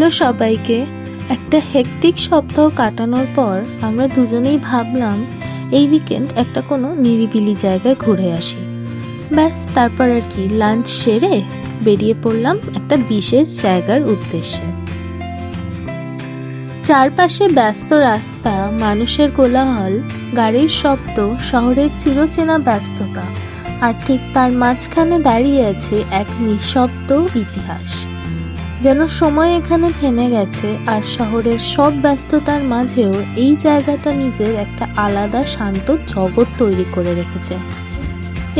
Hello সবাইকে। একটা hectic সপ্তাহ কাটানোর পর আমরা দুজনেই ভাবলাম এই উইকেন্ড একটা কোনো নিরিবিলি জায়গায় ঘুরে আসি। ব্যাস তারপর আর কি, লাঞ্চ সেরে বেরিয়ে পড়লাম একটা বিশেষ জায়গার উদ্দেশ্যে। চারপাশে ব্যস্ত রাস্তা, মানুষের কোলাহল, গাড়ির শব্দ, শহরের চিরচেনা ব্যস্ততা, আর ঠিক তার মাঝখানে দাঁড়িয়ে আছে এক নিঃশব্দ ইতিহাস। যেন সময় এখানে থেমে গেছে আর শহরের সব ব্যস্ততার মাঝেও এই জায়গাটা নিজের একটা আলাদা শান্ত জগৎ তৈরি করে রেখেছে।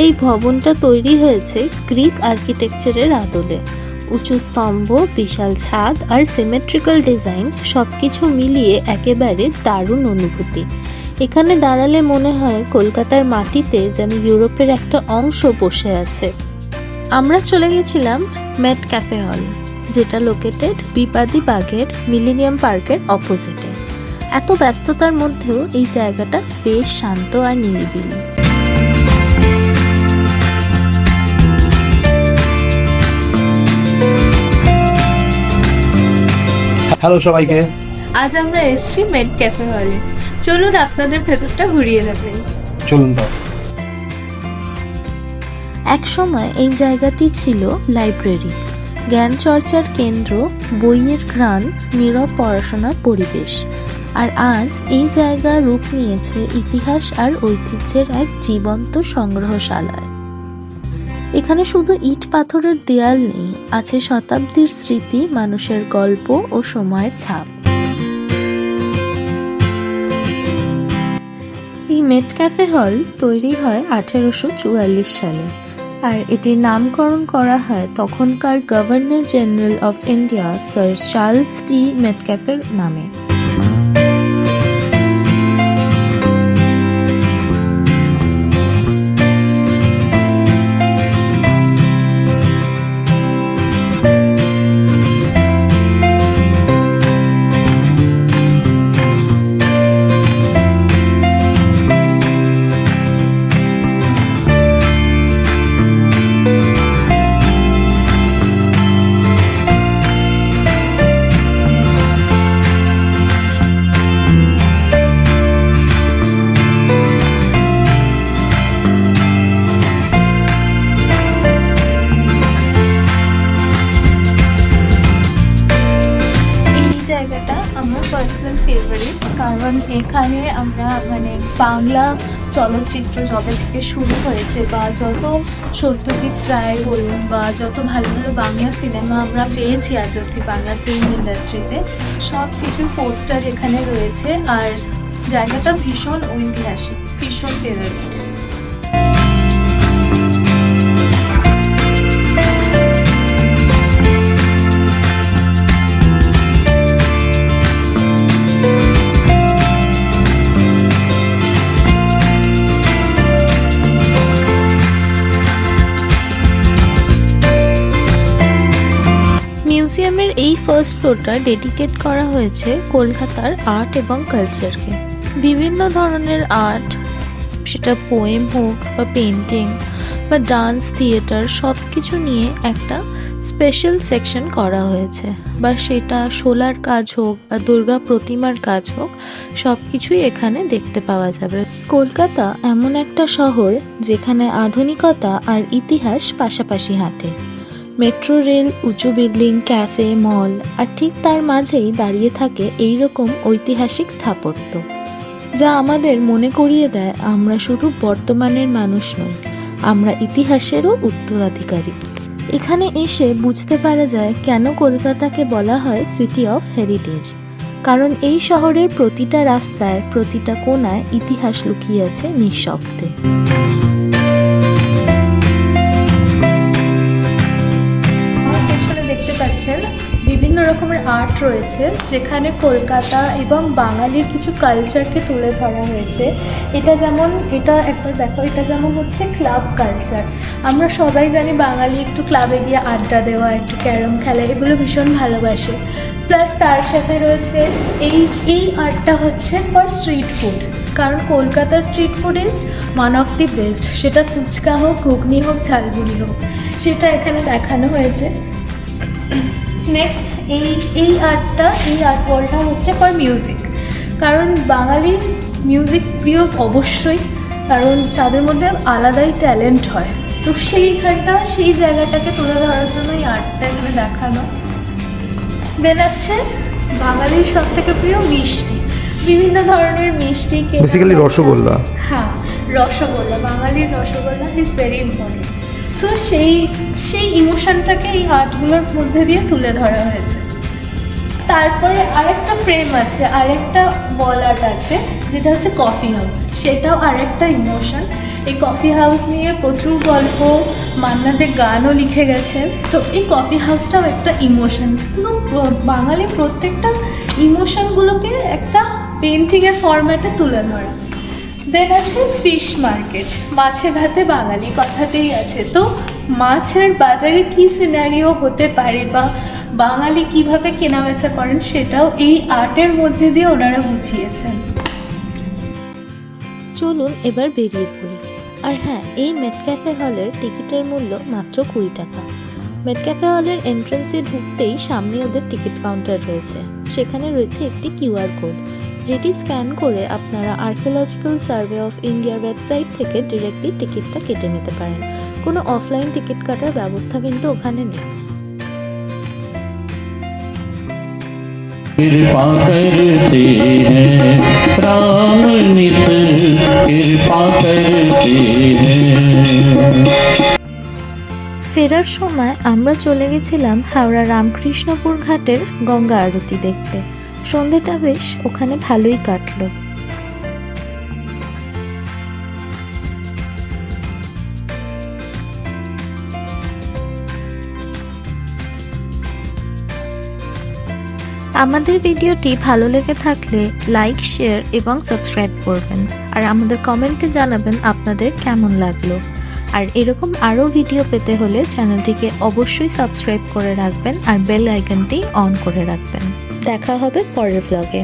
এই ভবনটা তৈরি হয়েছে গ্রিক আর্কিটেকচারের আদলে। উঁচু স্তম্ভ, বিশাল ছাদ আর সিমেট্রিক্যাল ডিজাইন সবকিছু মিলিয়ে একেবারে দারুণ অনুভূতি। এখানে দাঁড়ালে মনে হয় কলকাতার মাটিতে যেন ইউরোপের একটা অংশ বসে আছে। আমরা চলে গেছিলাম মেট ক্যাফে হল, যেটা লোকেটেড বিবাদী বাগের মিলেনিয়াম পার্কের অপোজিটে। এত ব্যস্ততার মধ্যেও এই জায়গাটা বেশ শান্ত আর নিরিবিলি। হ্যালো সবাইকে, আজ আমরা এসেছি মেট ক্যাফে হলে। চলুন আপনাদের ভেতরটা ঘুরিয়ে দেবেন। চলুন তো। এক সময় এই জায়গাটি ছিল লাইব্রেরি, জ্ঞান চর্চার কেন্দ্র, বইয়ের ঘ্রাণ, নীরব পড়াশোনার পরিবেশ। আর আজ এই জায়গা রূপ নিয়েছে ইতিহাস আর ঐতিহ্যের এক জীবন্ত সংগ্রহশালায়। এখানে শুধু ইট পাথরের দেয়াল নেই, আছে শতাব্দীর স্মৃতি, মানুষের গল্প ও সময়ের ছাপ। এই মেট ক্যাফে হল তৈরি হয় 1844 সালে, আর এটির নামকরণ করা হয় তখনকার governor general of India sir Charles T মেটক্যাফের নামে। জায়গাটা আমার পার্সোনাল ফেভারিট, কারণ এখানে আমরা বাংলা চলচ্চিত্র যবে থেকে শুরু হয়েছে, বা যত সত্যজিৎ রায় বলুন বা যত ভালো ভালো বাংলা সিনেমা আমরা পেয়েছি আজ অব্দি বাংলা ফিল্ম ইন্ডাস্ট্রিতে, সব কিছুর পোস্টার এখানে রয়েছে। আর জায়গাটা ভীষণ ঐতিহাসিক, ভীষণ ফেভারিট। মিউজিয়ামের এই ফার্স্ট ফ্লোরটা ডেডিকেট করা হয়েছে কলকাতার আর্ট এবং কালচারকে। বিভিন্ন ধরনের আর্ট, সেটা পোয়েম হোক বা পেন্টিং বা ডান্স, থিয়েটার, সব কিছু নিয়ে একটা স্পেশাল সেকশন করা হয়েছে। বা সেটা শোলার কাজ হোক বা দুর্গা প্রতিমার কাজ হোক, সব কিছুই এখানে দেখতে পাওয়া যাবে। কলকাতা এমন একটা শহর যেখানে আধুনিকতা আর ইতিহাস পাশাপাশি হাঁটে। মেট্রো রেল, উঁচু বিল্ডিং, ক্যাফে, মল, আর ঠিক তার মাঝেই দাঁড়িয়ে থাকে এইরকম ঐতিহাসিক স্থাপত্য, যা আমাদের মনে করিয়ে দেয় আমরা শুধু বর্তমানের মানুষ নই, আমরা ইতিহাসেরও উত্তরাধিকারী। এখানে এসে বুঝতে পারা যায় কেন কলকাতাকে বলা হয় সিটি অফ হেরিটেজ, কারণ এই শহরের প্রতিটা রাস্তায়, প্রতিটা কোণায় ইতিহাস লুকিয়ে আছে নিঃশব্দে। বিভিন্ন রকমের আর্ট রয়েছে, যেখানে কলকাতা এবং বাঙালির কিছু কালচারকে তুলে ধরা হয়েছে। একবার দেখো, এটা যেমন হচ্ছে ক্লাব কালচার। আমরা সবাই জানি বাঙালি একটু ক্লাবে গিয়ে আড্ডা দেওয়া, একটু ক্যারম খেলা, এগুলো ভীষণ ভালোবাসে। প্লাস তার সাথে রয়েছে এই আর্টটা হচ্ছে ফর স্ট্রিট ফুড, কারণ কলকাতার street food is one of the best. সেটা ফুচকা হোক, ঘুগনি হোক, ঝালমুড়ি হোক, সেটা এখানে দেখানো হয়েছে। নেক্সট এই আর্ট ওয়ালটা হচ্ছে ফর মিউজিক, কারণ বাঙালি মিউজিক প্রিয় অবশ্যই, কারণ তাদের মধ্যে আলাদাই ট্যালেন্ট হয়। তো সেই জায়গাটাকে তুলে ধরার জন্য এই আর্টটা এখানে দেখানো। দেন আসছে বাঙালির সব থেকে প্রিয় মিষ্টি, বিভিন্ন ধরনের মিষ্টি, বেসিক্যালি রসগোল্লা। হ্যাঁ, রসগোল্লা, বাঙালির rasgulla is very important. So সেই ইমোশনটাকে এই আর্টগুলোর মধ্যে দিয়ে তুলে ধরা হয়েছে। তারপরে আরেকটা ফ্রেম আছে, আরেকটা ওয়াল আর্ট আছে, যেটা হচ্ছে কফি হাউস। সেটাও আরেকটা ইমোশন। এই কফি হাউস নিয়ে প্রচুর গল্প, মান্নাতে গানও লিখে গেছেন। তো এই কফি হাউসটাও একটা ইমোশন। তো বাঙালি প্রত্যেকটা ইমোশনগুলোকে একটা পেন্টিংয়ের ফরম্যাটে তুলে ধরা। দেন আছে ফিশ মার্কেট, মাছে ভাতে বাঙালি কথাতেই আছে। তো মাছের বাজারে কী সিনারিও হতে পারে বা বাঙালি কিভাবে কেনাবেচা করেন, সেটাও এই আর্টের মধ্যে দিয়ে ওনারা বুঝিয়েছেন। চলুন এবার বেরিয়ে পড়ি। আর হ্যাঁ, এই মেট ক্যাফে হলের টিকিটের মূল্য মাত্র 20 টাকা। মেট ক্যাফে হলের এন্ট্রান্সে ঢুকতেই সামনে ওদের টিকিট কাউন্টার রয়েছে। সেখানে রয়েছে একটি কিউআর কোড, যেটি স্ক্যান করে আপনারা আর্কিওলজিক্যাল সার্ভে অফ ইন্ডিয়ার ওয়েবসাইট থেকে ডিরেক্টলি টিকিটটা কেটে নিতে পারেন। কোনো অফলাইন টিকিট কাটার ব্যবস্থা কিন্তু ওখানে নেই। कृपा करते हैं राम नित कृपा करते हैं। ফেরার সময় আমরা চলে গেছিলাম হাওড়া রামকৃষ্ণপুর ঘাটের গঙ্গা আরতি দেখতে। সন্ধেটা বেশ ওখানে ভালোই কাটলো। আমাদের ভিডিওটি ভালো লেগে থাকলে লাইক, শেয়ার এবং সাবস্ক্রাইব করবেন। আর আমাদের কমেন্টে জানাবেন আপনাদের কেমন লাগলো। আর এরকম আরও ভিডিও পেতে হলে চ্যানেলটিকে অবশ্যই সাবস্ক্রাইব করে রাখবেন আর বেল আইকনটি অন করে রাখবেন। দেখা হবে পরের ব্লগে।